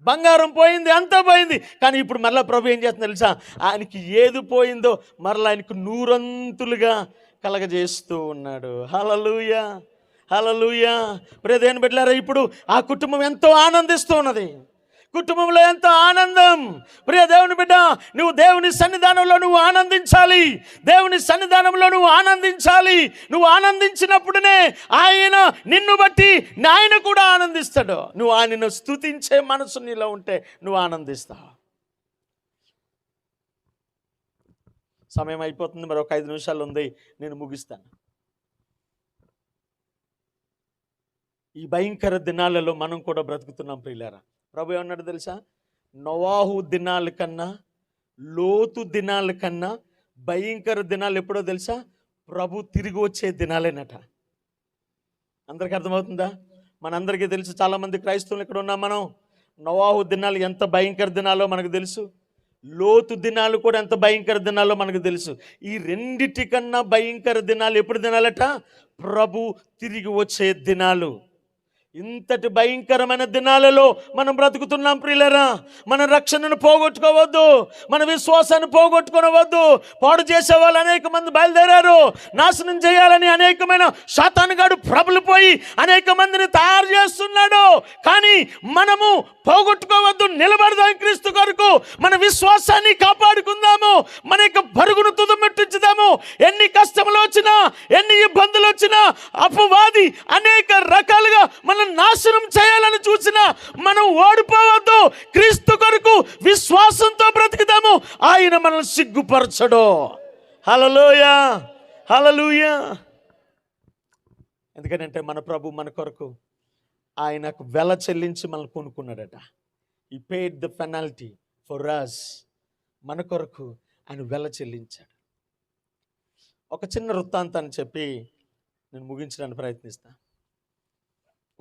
బంగారం పోయింది, అంతా పోయింది. కానీ ఇప్పుడు మరలా ప్రభు ఏం చేస్తుందో తెలుసా, ఆయనకి ఏది పోయిందో మరలా ఆయనకు నూరంతులుగా కలగజేస్తూ ఉన్నాడు. హల్లెలూయా, హల్లెలూయా. ప్రియ దేవుని బిడ్డలారా, ఇప్పుడు ఆ కుటుంబం ఎంతో ఆనందిస్తూ ఉన్నది. కుటుంబంలో ఎంతో ఆనందం. ప్రియ దేవుని బిడ్డ, నువ్వు దేవుని సన్నిధానంలో నువ్వు ఆనందించాలి. దేవుని సన్నిధానంలో నువ్వు ఆనందించాలి. నువ్వు ఆనందించినప్పుడునే ఆయన నిన్ను బట్టి ఆయన కూడా ఆనందిస్తాడు. నువ్వు ఆయనను స్తుతించే మనసు నీలో ఉంటే నువ్వు ఆనందిస్తావు. సమయం అయిపోతుంది, మరి ఒక 5 నిమిషాలు ఉంది, నేను ముగిస్తాను. ఈ భయంకర దినాలలో మనం కూడా బ్రతుకుతున్నాం ప్రియులారా. ప్రభు ఏమన్నాడు తెలుసా, నోవాహు దినాల కన్నా, లోతు దినాల కన్నా భయంకర దినాలు ఎప్పుడో తెలుసా, ప్రభు తిరిగి వచ్చే దినాలేనట. అందరికీ అర్థమవుతుందా? మనందరికీ తెలుసు, చాలామంది క్రైస్తవులు ఇక్కడ ఉన్నాం మనం. నోవాహు దినాలు ఎంత భయంకర దినాలో మనకు తెలుసు, లోతు దినాలు కూడా ఎంత భయంకర దినాలో మనకు తెలుసు. ఈ రెండిటికన్నా భయంకర దినాలు ఎప్పుడు దినాలట, ప్రభు తిరిగి వచ్చే దినాలు. ఇంతటి భయంకరమైన దినాలలో మనం బ్రతుకుతున్నాం ప్రియులరా. మన రక్షణను పోగొట్టుకోవద్దు, మన విశ్వాసాన్ని పోగొట్టుకోవద్దు. పాడు చేసే వాళ్ళు అనేక మంది బయలుదేరారు, నాశనం చేయాలని అనేకమైన శాతానుగాడు ప్రబలిపోయి అనేక మందిని తయారు చేస్తున్నాడు. కానీ మనము పోగొట్టుకోవద్దు, నిలబడదాం క్రీస్తు కొరకు, మన విశ్వాసాన్ని కాపాడుకుందాము, మన యొక్క పరుగును తుదమెట్టించుదాము. ఎన్ని కష్టములు వచ్చినా, ఎన్ని ఇబ్బందులు వచ్చినా, అపవాది అనేక రకాలుగా మన నాశనం చేయాలని చూసినా మనం ఓడిపోవద్దు. క్రీస్తు కొరకు విశ్వాసంతో బ్రతుకుతాము, ఆయన మనల్ని సిగ్గుపరచడు. హల్లెలూయా, హల్లెలూయా. ఎందుకంటే మన ప్రభు మన కొరకు ఆయనకు వెల చెల్లించి మనల్ని కొనుక్కున్నాడట. ఈ paid the penalty for us. మన కొరకు ఆయన వెల చెల్లించాడు. ఒక చిన్న వృత్తాంతాన్ని చెప్పి నేను ముగించడానికి ప్రయత్నిస్తాను.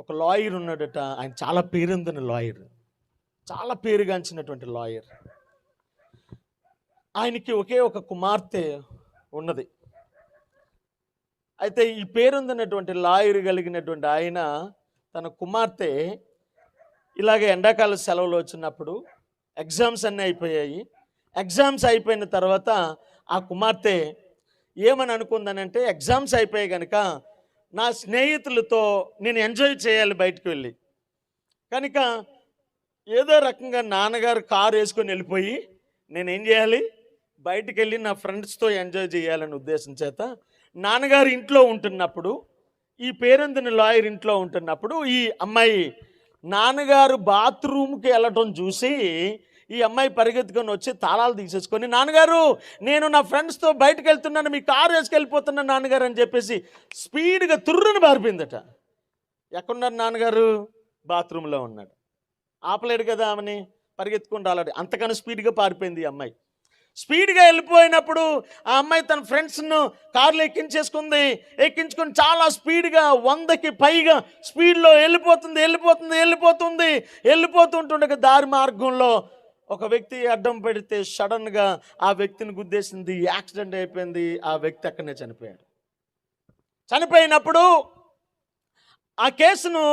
ఒక లాయర్ ఉన్నాడట, ఆయన చాలా పేరుందిన లాయర్, చాలా పేరుగాంచినటువంటి లాయర్. ఆయనకి ఒకే ఒక కుమార్తె ఉన్నది. అయితే ఈ పేరొందినటువంటి లాయర్ కలిగినటువంటి ఆయన తన కుమార్తె ఇలాగే ఎండాకాల సెలవులు వచ్చినప్పుడు ఎగ్జామ్స్ అన్నీ అయిపోయాయి. ఎగ్జామ్స్ అయిపోయిన తర్వాత ఆ కుమార్తె ఏమని అనుకుందనంటే, ఎగ్జామ్స్ అయిపోయాయి కనుక నా స్నేహితులతో నేను ఎంజాయ్ చేయాలి బయటకు వెళ్ళి. కనుక ఏదో రకంగా నాన్నగారు కారు వేసుకొని వెళ్ళిపోయి నేనేం చేయాలి, బయటికి వెళ్ళి నా ఫ్రెండ్స్తో ఎంజాయ్ చేయాలనే ఉద్దేశం చేత నాన్నగారు ఇంట్లో ఉంటున్నప్పుడు, ఈ పేరొందిన లాయర్ ఇంట్లో ఉంటున్నప్పుడు ఈ అమ్మాయి నాన్నగారు బాత్రూమ్కి వెళ్ళటం చూసి ఈ అమ్మాయి పరిగెత్తుకొని వచ్చి తాళాలు తీసేసుకొని, నాన్నగారు నేను నా ఫ్రెండ్స్తో బయటకు వెళ్తున్నాను, మీ కారు వేసుకెళ్ళిపోతున్నాను నాన్నగారు అని చెప్పేసి స్పీడ్గా తుర్రుని పారిపోయిందట. ఎక్కడున్నారు నాన్నగారు? బాత్రూంలో ఉన్నాడు. ఆపలేడు కదా ఆమెని, పరిగెత్తుకొని రాలేడు, అంతకన్నా స్పీడ్గా పారిపోయింది ఈ అమ్మాయి. స్పీడ్గా వెళ్ళిపోయినప్పుడు ఆ అమ్మాయి తన ఫ్రెండ్స్ను కార్లో ఎక్కించుకొని చాలా స్పీడ్గా 100కి పైగా స్పీడ్లో వెళ్ళిపోతుండగా దారి మార్గంలో ఒక వ్యక్తి అడ్డం పెడితే సడన్గా ఆ వ్యక్తిని గుద్దేసింది, యాక్సిడెంట్ అయిపోయింది. ఆ వ్యక్తి అక్కడనే చనిపోయాడు. చనిపోయినప్పుడు ఆ కేసును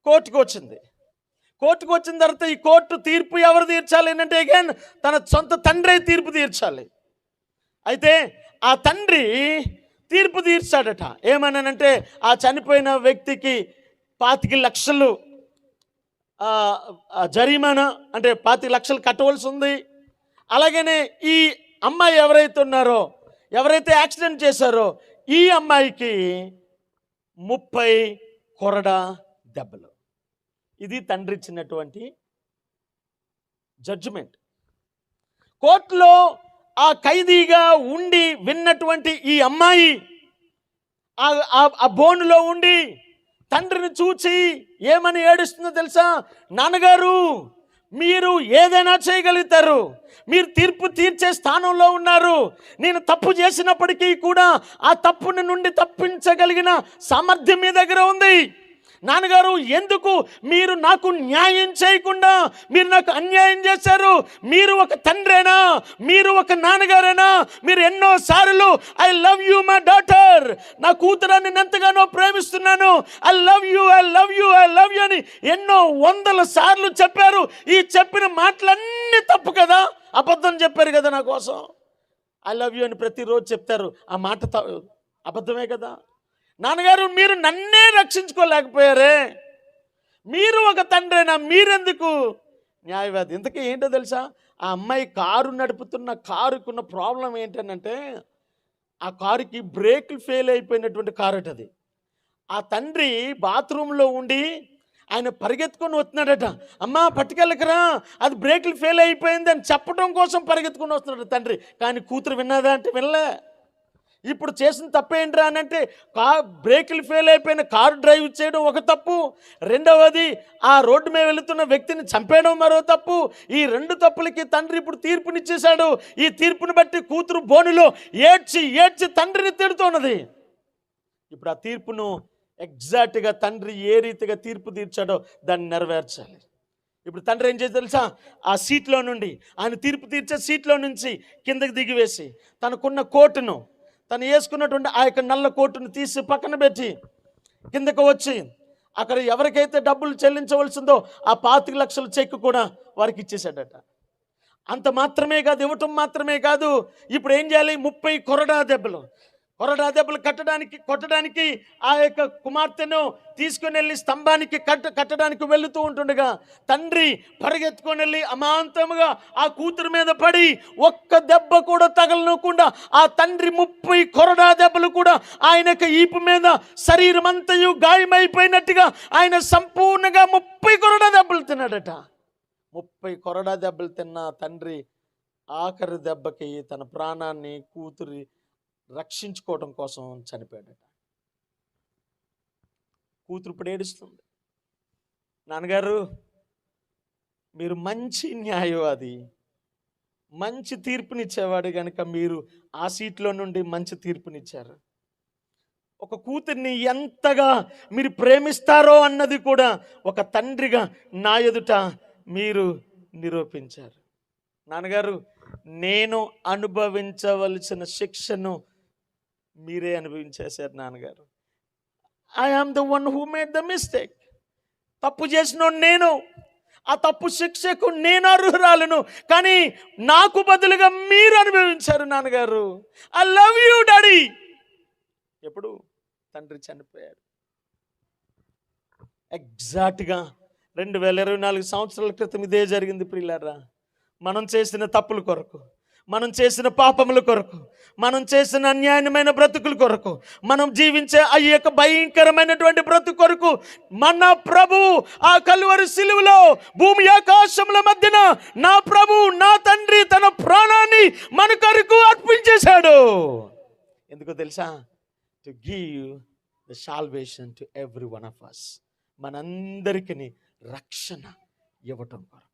కోర్టుకు వచ్చింది. కోర్టుకు వచ్చిన తర్వాత ఈ కోర్టు తీర్పు ఎవరు తీర్చాలి అంటే అగైన్ తన సొంత తండ్రి తీర్పు తీర్చాలి. అయితే ఆ తండ్రి తీర్పు తీర్చాడట. ఏమన్నానంటే ఆ చనిపోయిన వ్యక్తికి 25 లక్షలు జరిమానా, అంటే 25 లక్షలు కట్టవలసి ఉంది. అలాగనే ఈ అమ్మాయి ఎవరైతే యాక్సిడెంట్ చేశారో ఈ అమ్మాయికి 30 కొరడా దెబ్బలు. ఇది తండ్రి ఇచ్చినటువంటి జడ్జిమెంట్. కోర్టులో ఆ ఖైదీగా ఉండి విన్నటువంటి ఈ అమ్మాయి ఆ బోనులో ఉండి తండ్రిని చూచి ఏమని ఏడుస్తుందో తెలుసా? నాన్నగారు, మీరు ఏదైనా చేయగలుగుతారు, మీరు తీర్పు తీర్చే స్థానంలో ఉన్నారు. నేను తప్పు చేసినప్పటికీ కూడా ఆ తప్పుని నుండి తప్పించగలిగిన సామర్థ్యం మీ దగ్గర ఉంది. నాన్నగారు, ఎందుకు మీరు నాకు న్యాయం చేయకుండా మీరు నాకు అన్యాయం చేశారు? మీరు ఒక తండ్రేనా? మీరు ఒక నాన్నగారేనా? మీరు ఎన్నోసార్లు I love you my daughter, నా కూతురాన్ని ఎంతగానో ప్రేమిస్తున్నాను, ఐ లవ్ యూ అని ఎన్నో 100 సార్లు చెప్పారు. ఈ చెప్పిన మాటలన్నీ తప్పు కదా, అబద్ధం చెప్పారు కదా నా కోసం. ఐ లవ్ యూ అని ప్రతిరోజు చెప్తారు, ఆ మాట అబద్ధమే కదా. నాన్నగారు, మీరు నన్నే రక్షించుకోలేకపోయారే, మీరు ఒక తండ్రేనా? మీరెందుకు న్యాయవాది? ఇంతకీ ఏంటో తెలుసా? ఆ అమ్మాయి కారు నడుపుతున్న కారుకున్న ప్రాబ్లం ఏంటంటే, ఆ కారుకి బ్రేకులు ఫెయిల్ అయిపోయినటువంటి కారు అది. ఆ తండ్రి బాత్రూంలో ఉండి ఆయన పరిగెత్తుకొని వస్తున్నాడట. అమ్మా పట్టుకెళ్ళకరా, అది బ్రేకులు ఫెయిల్ అయిపోయింది అని చెప్పడం కోసం పరిగెత్తుకొని వస్తున్నాడు తండ్రి. కానీ కూతురు విన్నదా అంటే వినలే. ఇప్పుడు చేసిన తప్పేంట్రా అని అంటే, బ్రేకులు ఫెయిల్ అయిపోయిన కారు డ్రైవ్ చేయడం ఒక తప్పు, రెండవది ఆ రోడ్డు మీద వెళుతున్న వ్యక్తిని చంపేయడం మరో తప్పు. ఈ 2 తప్పులకి తండ్రి ఇప్పుడు తీర్పునిచ్చేశాడు. ఈ తీర్పుని బట్టి కూతురు బోనులో ఏడ్చి తండ్రిని తిడుతున్నది. ఇప్పుడు ఆ తీర్పును ఎగ్జాక్ట్గా తండ్రి ఏ రీతిగా తీర్పు తీర్చాడో దాన్ని నెరవేర్చాలి. ఇప్పుడు తండ్రి ఏం చేసి తెలుసా? ఆ సీట్లో నుండి, ఆయన తీర్పు తీర్చే సీట్లో నుంచి కిందకి దిగివేసి తనకున్న కోటును, తను వేసుకున్నటువంటి ఆ యొక్క నల్ల కోటును తీసి పక్కన పెట్టి కిందకు వచ్చి అక్కడ ఎవరికైతే డబ్బులు చెల్లించవలసిందో ఆ 25 లక్షల చెక్ కూడా వారికి ఇచ్చేసాడట. అంత మాత్రమే కాదు, ఇవ్వటం మాత్రమే కాదు, ఇప్పుడు ఏం చేయాలి? 30 కొరడా దెబ్బలు కొట్టడానికి ఆ యొక్క కుమార్తెను తీసుకుని వెళ్ళి స్తంభానికి కట్టడానికి వెళుతూ ఉంటుండగా తండ్రి పరిగెత్తుకొని వెళ్ళి అమాంతముగా ఆ కూతురు మీద పడి ఒక్క దెబ్బ కూడా తగలనకుండా ఆ తండ్రి 30 కొరడా దెబ్బలు కూడా ఆయనకు ఈపు మీద శరీరం అంతయు గాయమైపోయినట్టుగా ఆయన సంపూర్ణంగా 30 కొరడా దెబ్బలు తిన్నాడట. 30 కొరడా దెబ్బలు తిన్న తండ్రి ఆఖరి దెబ్బకి తన ప్రాణాన్ని కూతురి రక్షించుకోవడం కోసం చనిపోయాడట. కూతురు ఇప్పుడు ఏడుస్తుంది. నాన్నగారు, మీరు మంచి న్యాయవాది, మంచి తీర్పునిచ్చేవాడు కనుక మీరు ఆ సీట్లో నుండి మంచి తీర్పునిచ్చారు. ఒక కూతుర్ని ఎంతగా మీరు ప్రేమిస్తారో అన్నది కూడా ఒక తండ్రిగా నా ఎదుట మీరు నిరూపించారు. నాన్నగారు, నేను అనుభవించవలసిన శిక్షను మీరే అనుభవించేశారు నాన్నగారు. I am the one who made the mistake. తప్పు చేసిన నేను, ఆ తప్పు శిక్షకు నేను అర్హురాలను, కానీ నాకు బదులుగా మీరు అనుభవించారు నాన్నగారు. I love you daddy. ఎప్పుడు తండ్రి చనిపోయాడు. ఎగ్జాక్ట్గా 2024 సంవత్సరాల క్రితం ఇదే జరిగింది ప్రియులారా. మనం చేసిన తప్పుల కొరకు, మనం చేసిన పాపముల కొరకు, మనం చేసిన అన్యాయమైన బ్రతుకుల కొరకు, మనం జీవించే ఆ యొక్క భయంకరమైనటువంటి బ్రతుకు కొరకు మన ప్రభు ఆ కలువరి సిలువలో భూమి ఆకాశముల మధ్యన నా ప్రభు నా తండ్రి తన ప్రాణాన్ని మన కొరకు అర్పించేశాడు. ఎందుకో తెలుసా? To give the salvation to every one of us. మనందరికీ రక్షణ ఇవ్వటం కొరకు.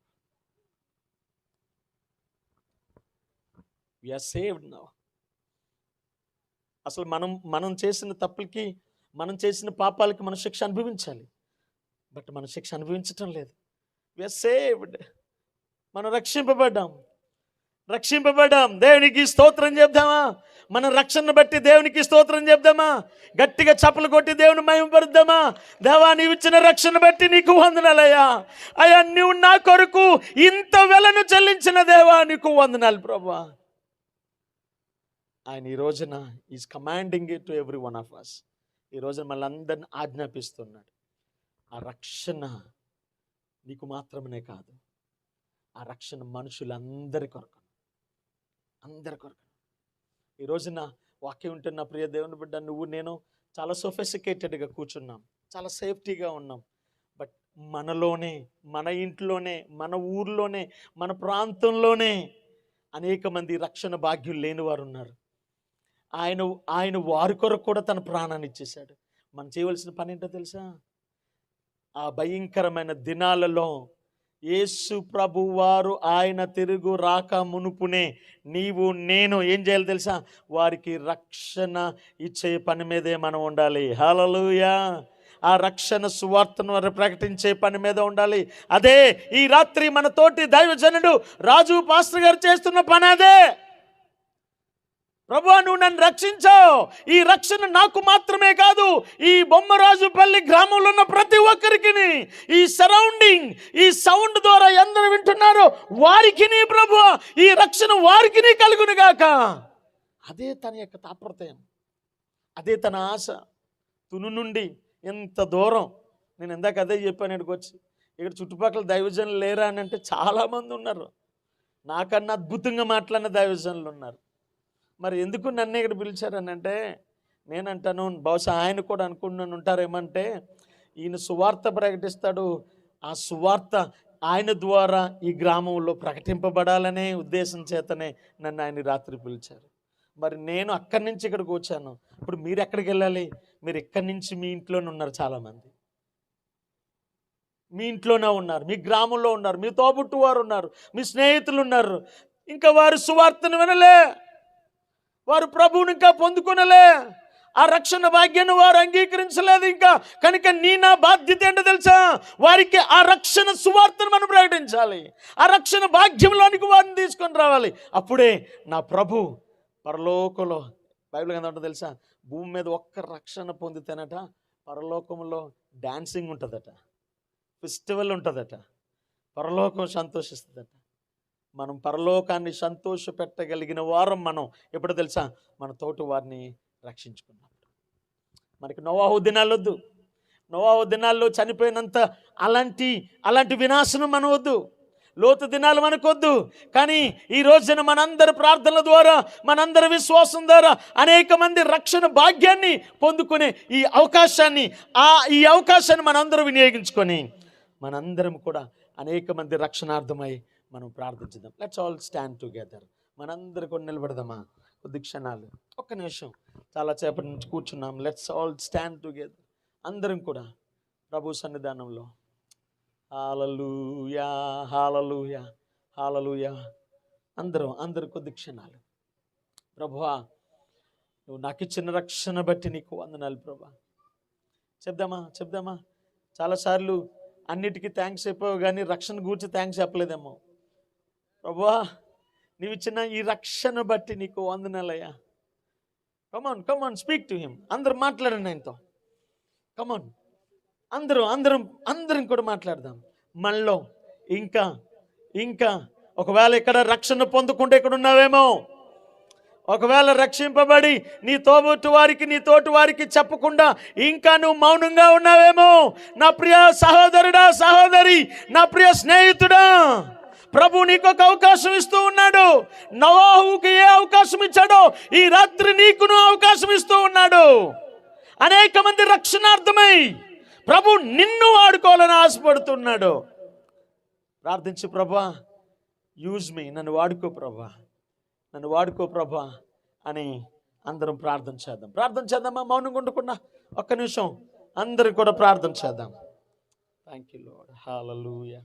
We are saved now. అసలు మనం చేసిన తప్పులకి, మనం చేసిన పాపాలకి మనం శిక్ష అనుభవించాలి. బట్ మనం శిక్ష అనుభవించటం లేదు. We are saved. మనం రక్షింపబడ్డాం. దేవునికి స్తోత్రం చెప్దామా? మన రక్షణను బట్టి దేవునికి స్తోత్రం చెప్దామా? గట్టిగా చప్పలు కొట్టి దేవుని మహిమపరుద్దామా? దేవా, నీవు ఇచ్చిన రక్షణ బట్టి నీకు వందనాలయ్యా. అయ్యా, నీవు నా కొరకు ఇంత వెలను చెల్లించిన దేవా, నీకు వందనాలు ప్రభువా. ఆయన ఈ రోజున is commanding it to every one of us. ఈ రోజున మనందరిని ఆజ్ఞాపిస్తున్నాడు. ఆ రక్షణ నీకు మాత్రమే కాదు, ఆ రక్షణ మనుషులందరి కొరకు, అందరి కొరకు. ఈ రోజున వాక్యం ఉంటున్న ప్రియ దేవుని బిడ్డ, నువ్వు నేను చాలా సొఫిస్టికేటెడ్గా కూర్చున్నాం, చాలా సేఫ్టీగా ఉన్నాం. బట్ మనలోనే, మన ఇంట్లోనే, మన ఊర్లోనే, మన ప్రాంతంలోనే అనేక మంది రక్షణ భాగ్యులు లేని వారు ఉన్నారు. ఆయన వారి కొరకు కూడా తన ప్రాణాన్ని ఇచ్చేశాడు. మనం చేయవలసిన పని ఏంటో తెలుసా? ఆ భయంకరమైన దినాలలో యేసు ప్రభు వారు ఆయన తిరుగు రాక మునుపునే నీవు నేను ఏం చేయాలి తెలుసా? వారికి రక్షణ ఇచ్చే పని మీదే మనం ఉండాలి. హల్లెలూయా. ఆ రక్షణ సువార్తను వారు ప్రకటించే పని మీద ఉండాలి. అదే ఈ రాత్రి మన తోటి దైవజనుడు రాజు పాస్టర్ గారు చేస్తున్న పని అదే. ప్రభువా, నువ్వు నన్ను రక్షించావు. ఈ రక్షణ నాకు మాత్రమే కాదు, ఈ బొమ్మరాజుపల్లి గ్రామంలో ఉన్న ప్రతి ఒక్కరికి, ఈ సరౌండింగ్, ఈ సౌండ్ ద్వారా ఎందరు వింటున్నారో వారికి ప్రభువా ఈ రక్షణ వారికి కలుగును గాక. అదే తన యొక్క తాపత్రయం, అదే తన ఆశ. తును నుండి ఎంత దూరం, నేను ఇందాక అదే చెప్పాను, ఇక్కడికి వచ్చి ఇక్కడ చుట్టుపక్కల దైవజనులు లేరా అని అంటే చాలామంది ఉన్నారు. నాకన్నా అద్భుతంగా మాట్లాడిన దైవజనులు ఉన్నారు. మరి ఎందుకు నన్ను ఇక్కడ పిలిచారని అంటే, నేనంటాను బహుశా ఆయన కూడా అనుకుంటున్నాను ఉంటారేమంటే, ఈయన సువార్త ప్రకటిస్తాడు, ఆ సువార్త ఆయన ద్వారా ఈ గ్రామంలో ప్రకటింపబడాలనే ఉద్దేశం చేతనే నన్ను ఆయన రాత్రి పిలిచారు. మరి నేను అక్కడి నుంచి ఇక్కడికి వచ్చాను. ఇప్పుడు మీరు ఎక్కడికి వెళ్ళాలి? మీరు ఇక్కడి నుంచి మీ ఇంట్లోనే ఉన్నారు, చాలామంది మీ ఇంట్లోనే ఉన్నారు, మీ గ్రామంలో ఉన్నారు, మీ తోబుట్టు వారు ఉన్నారు, మీ స్నేహితులు ఉన్నారు. ఇంకా వారు సువార్తను వినలే, వారు ప్రభువుని ఇంకా పొందుకునలే, ఆ రక్షణ భాగ్యాన్ని వారు అంగీకరించలేదు ఇంకా. కనుక నా బాధ్యత ఏంటో తెలుసా? వారికి ఆ రక్షణ సువార్తను మనం ప్రకటించాలి, ఆ రక్షణ భాగ్యంలోనికి వారిని తీసుకొని రావాలి. అప్పుడే నా ప్రభు పరలోకంలో, బైబిల్ ఎంత ఉంటుందో తెలుసా? భూమి మీద ఒక్క రక్షణ పొందితేనట పరలోకంలో డాన్సింగ్ ఉంటుందట, ఫెస్టివల్ ఉంటుందట, పరలోకం సంతోషిస్తుందట. మనం పరలోకాన్ని సంతోష పెట్టగలిగిన వారం మనం ఎప్పుడు తెలుసా? మన తోటి వారిని రక్షించుకున్నప్పుడు. మనకి నోవాహు దినాలు వద్దు, నోవాహు దినాల్లో చనిపోయినంత అలాంటి వినాశనం మనం వద్దు, లోతు దినాలు మనకొద్దు. కానీ ఈ రోజున మనందరి ప్రార్థనల ద్వారా, మనందరి విశ్వాసం ద్వారా అనేక మంది రక్షణ భాగ్యాన్ని పొందుకునే ఈ అవకాశాన్ని మనందరూ వినియోగించుకొని మనందరం కూడా అనేక మంది రక్షణార్థమై మనం ప్రార్థించుదాం. Let's all stand together. మనందరి కొన్ని నిలబడదామా? కొద్ది క్షణాలు, ఒక్క నిమిషం, చాలా సేపటి నుంచి కూర్చున్నాం. Let's all stand together. అందరం కూడా ప్రభు సన్నిధానంలో హల్లెలూయా, హల్లెలూయా, హల్లెలూయా. అందరూ కొద్ది క్షణాలు. ప్రభువా, నువ్వు నాకు ఇచ్చిన రక్షణ బట్టి నీకు వందనాలు ప్రభువా. చెప్దామా? చాలాసార్లు అన్నిటికీ థ్యాంక్స్ చెప్పావు, కానీ రక్షణ గురించి థ్యాంక్స్ చెప్పలేదేమో. ప్రభువా, నీవు ఇచ్చిన ఈ రక్షణ బట్టి నీకు వందనాలయ్యా. Come on speak to him. అందరూ మాట్లాడండి ఆయనతో. కమాన్ అందరం కూడా మాట్లాడదాం. మనలో ఇంకా ఒకవేళ ఇక్కడ రక్షణ పొందుకుంటే ఇక్కడ ఉన్నావేమో, ఒకవేళ రక్షింపబడి నీ తోబుట్టు వారికి నీ తోటి వారికి చెప్పకుండా ఇంకా నువ్వు మౌనంగా ఉన్నావేమో, నా ప్రియ సహోదరుడా, సహోదరి, నా ప్రియ స్నేహితుడా, ప్రభు నీకు ఒక అవకాశం ఇస్తూ ఉన్నాడు. నోవాహుకి ఏ అవకాశం ఇచ్చాడో ఈ రాత్రి నీకును అవకాశం ఇస్తూ ఉన్నాడు. అనేక మంది రక్షణార్థమై ప్రభు నిన్ను వాడుకోవాలని ఆశపడుతున్నాడు. ప్రార్థించు, ప్రభా యూజ్ మీ, నన్ను వాడుకో ప్రభా అని అందరం ప్రార్థన చేద్దామా? మౌనంగా ఉండకుండా ఒక్క నిమిషం అందరం కూడా ప్రార్థన చేద్దాం. Thank you lord. హల్లెలూయా.